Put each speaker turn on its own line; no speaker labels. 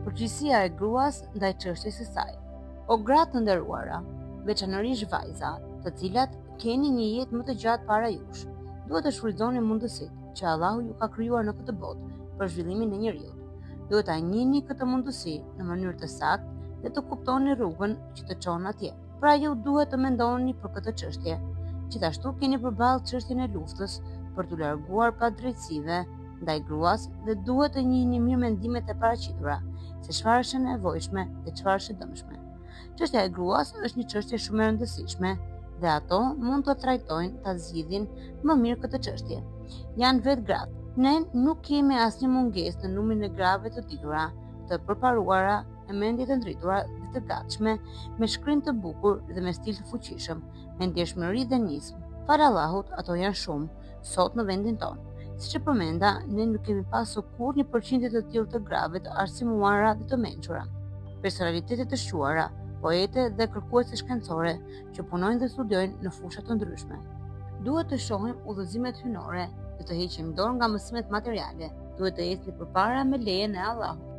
Përgjegjësia e gruas ndaj çështjes së saj. O gratë të nderuara, veçanërisht vajza, të cilat keni një jetë më të gjatë para jush, duhet të shfrytëzoni mundësitë që Allahu ju ka krijuar në këtë botë për zhvillimin e njeriut. Duhet ta njihni këtë mundësi në mënyrë të saktë dhe të kuptoni rrugën që të çon atje. Pra ju duhet të mendoni për këtë çështje. Gjithashtu keni përballë çështjen e luftës për t'u larguar padrejtësive ndaj gruas dhe duhet të njihni mirë mendimet e paraqitura se çfarë është e nevojshme dhe çfarë është e dëmshme. Çështja e gruas është një çështje shumë e rëndësishme dhe ato mund të trajtojnë ta zgjidhin më mirë këtë çështje. Janë vetë gratë. Ne nuk kemi asnjë mungesë në numrin e grave të ditura, të përparuara, me mendje të ndritura dhe të gatshme, me shkrim të bukur dhe me stil të fuqishëm, me ndjeshmëri dhe nismë. Fal Allahut, ato janë shumë sot në vendin tonë. Siç e përmenda, ne nuk kemi pasur kur një përqindje të tillë të grave të arsimuara dhe të mençura. Personalitete të shquara, poete dhe kërkuese shkencore që punojnë dhe studiojnë në fusha të ndryshme. Duhet të shohim udhëzimet hyjnore dhe të heqim dorë nga mësimet materiale. Duhet të ecni përpara me lejen e Allahut.